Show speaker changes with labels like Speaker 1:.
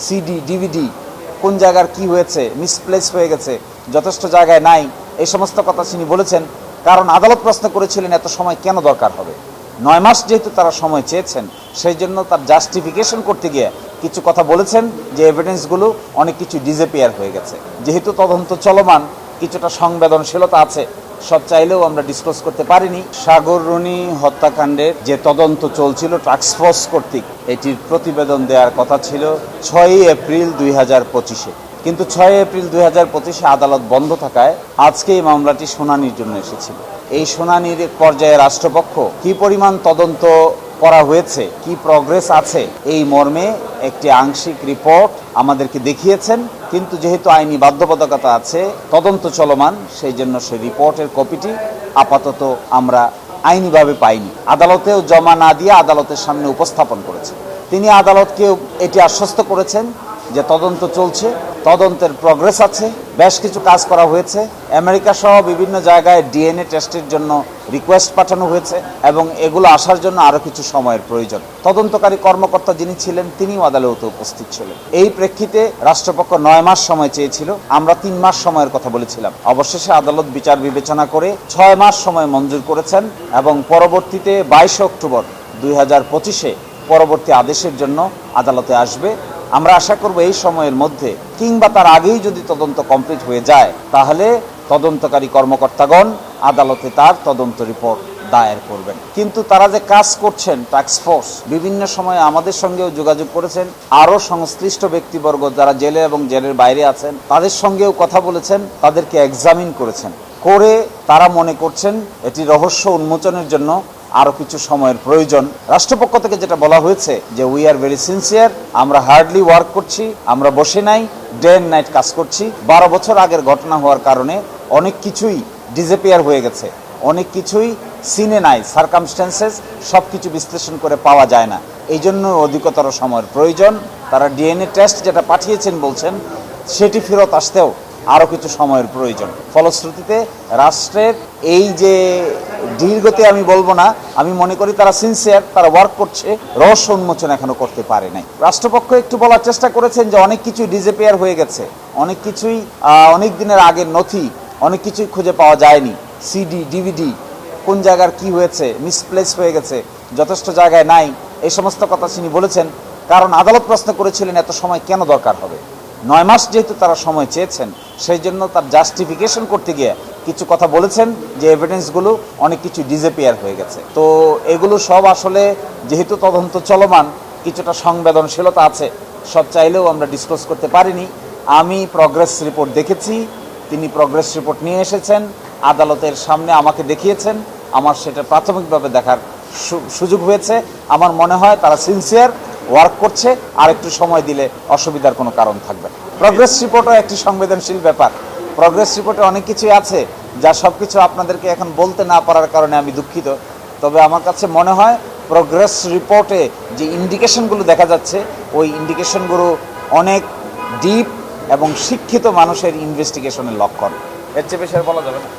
Speaker 1: CD DVD কোন জায়গার কি হয়েছে, মিসপ্লেস হয়ে গেছে, যথেষ্ট জায়গায় নাই, এই সমস্ত কথা তিনি বলেছেন। কারণ আদালত প্রশ্ন করেছিলেন এত সময় কেন দরকার হবে। 9 মাস যেহেতু তারা সময় চেয়েছেন, সেই জন্য তার জাস্টিফিকেশন করতে গিয়ে কিছু কথা বলেছেন যে এভিডেন্সগুলো অনেক কিছু ডিসঅ্যাপিয়ার হয়ে গেছে। যেহেতু তদন্ত চলমান, কিছুটা সংবেদনশীলতা আছে, সব চাইলেও আমরা ডিসক্লোজ করতে পারিনি। সাগর রুনি হত্যাকাণ্ডের যে তদন্ত চলছিল টাস্কফোর্স কর্তৃক, এটির প্রতিবেদন দেওয়ার কথা ছিল 6 এপ্রিল 2025-এ, কিন্তু 6 এপ্রিল 2025-এ আদালত বন্ধ থাকায় আজকে এই মামলাটি শুনানির জন্য এসেছিল। এই শুনানির পর্যায়ে রাষ্ট্রপক্ষ কি পরিমাণ তদন্ত করা হয়েছে, কি প্রগ্রেস আছে, এই মর্মে একটি আংশিক রিপোর্ট আমাদেরকে দেখিয়েছেন। কিন্তু যেহেতু আইনি বাধ্যবাধকতা আছে, তদন্ত চলমান, সেই জন্য সেই রিপোর্টের কপিটি আপাতত আমরা আইনিভাবে পাইনি। আদালতেও জমা না দিয়ে আদালতের সামনে উপস্থাপন করেছেন। তিনি আদালতকেও এটি আশ্বস্ত করেছেন যে তদন্ত চলছে, তদন্তের প্রগ্রেস আছে, বেশ কিছু কাজ করা হয়েছে। আমেরিকা সহ বিভিন্ন জায়গায় ডিএনএ টেস্টের জন্য রিকোয়েস্ট পাঠানো হয়েছে এবং এগুলো আসার জন্য আরও কিছু সময়ের প্রয়োজন। তদন্তকারী কর্মকর্তা যিনি ছিলেন তিনিও আদালতে উপস্থিত ছিলেন। এই প্রেক্ষিতে রাষ্ট্রপক্ষ 9 মাস সময় চেয়েছিল, আমরা 3 মাস সময়ের কথা বলেছিলাম। অবশেষে আদালত বিচার বিবেচনা করে 6 মাস সময় মঞ্জুর করেছেন এবং পরবর্তীতে 22 অক্টোবর 2025-এ পরবর্তী আদেশের জন্য আদালতে আসবে। আমরা আশা করব এই সময়ের মধ্যে কিংবা তার আগেই যদি তদন্ত কমপ্লিট হয়ে যায়, তাহলে তদন্তকারী কর্মকর্তাগণ আদালতে তার তদন্ত রিপোর্ট দায়ের করবেন। কিন্তু তারা যে কাজ করছেন, টাস্কফোর্স বিভিন্ন সময়ে আমাদের সঙ্গেও যোগাযোগ করেছেন, আরও সংশ্লিষ্ট ব্যক্তিবর্গ যারা জেলে এবং জেলের বাইরে আছেন তাদের সঙ্গেও কথা বলেছেন, তাদেরকে এক্সামিন করেছেন, করে তারা মনে করছেন এটি রহস্য উন্মোচনের জন্য আরও কিছু সময়ের প্রয়োজন। রাষ্ট্রপক্ষ থেকে যেটা বলা হয়েছে যে উই আর ভেরি সিনসিয়ার, আমরা হার্ডলি ওয়ার্ক করছি, আমরা বসে নাই, ডে অ্যান্ড নাইট কাজ করছি। 12 বছর আগের ঘটনা হওয়ার কারণে অনেক কিছুই ডিসঅ্যাপিয়ার হয়ে গেছে, অনেক কিছুই সিনে নাই, সার্কামস্ট্যান্সেস সব কিছু বিশ্লেষণ করে পাওয়া যায় না, এই জন্য অধিকতর সময়ের প্রয়োজন। তারা ডিএনএ টেস্ট যেটা পাঠিয়েছেন বলছেন, সেটি ফেরত আসতেও আরও কিছু সময়ের প্রয়োজন। ফলশ্রুতিতে রাষ্ট্রের এই যে দীর্ঘতে আমি বলবো না, আমি মনে করি তারা সিনসিয়ার, তারা ওয়ার্ক করছে, রহস্য উন্মোচন এখনো করতে পারে নাই। রাষ্ট্রপক্ষ একটু বলার চেষ্টা করেছেন যে অনেক কিছুই ডিসঅ্যাপিয়ার হয়ে গেছে, অনেক কিছুই অনেক দিনের আগের নথি, অনেক কিছুই খুঁজে পাওয়া যায়নি, সিডি ডিভিডি কোন জায়গার কি হয়েছে, মিসপ্লেস হয়ে গেছে, যথেষ্ট জায়গায় নাই, এই সমস্ত কথা তিনি বলেছেন। কারণ আদালত প্রশ্ন করেছিলেন এত সময় কেন দরকার হবে। 9 মাস যেহেতু তারা সময় চেয়েছেন, সেই জন্য তার জাস্টিফিকেশন করতে গিয়ে কিছু কথা বলেছেন যে এভিডেন্সগুলো অনেক কিছু ডিসঅ্যাপিয়ার হয়ে গেছে। তো এগুলো সব আসলে যেহেতু তদন্ত চলমান, কিছুটা সংবেদনশীলতা আছে, সব চাইলেও আমরা ডিসক্লোজ করতে পারিনি। আমি প্রগ্রেস রিপোর্ট দেখেছি, তিনি প্রগ্রেস রিপোর্ট নিয়ে এসেছেন, আদালতের সামনে আমাকে দেখিয়েছেন, আমার সেটা প্রাথমিকভাবে দেখার সুযোগ হয়েছে। আমার মনে হয় তারা সিনসিয়ার, ওয়ার্ক করছে, আর একটু সময় দিলে অসুবিধার কোনো কারণ থাকবে না। প্রগ্রেস রিপোর্টও একটি সংবেদনশীল ব্যাপার। প্রগ্রেস রিপোর্টে অনেক কিছুই আছে যা সব কিছু আপনাদেরকে এখন বলতে না পারার কারণে আমি দুঃখিত। তবে আমার কাছে মনে হয় প্রগ্রেস রিপোর্টে যে ইন্ডিকেশনগুলো দেখা যাচ্ছে, ওই ইন্ডিকেশনগুলো অনেক ডিপ এবং শিক্ষিত মানুষের ইনভেস্টিগেশনের লক্ষণ। এর চেয়ে বেশি আর বলা যাবে না।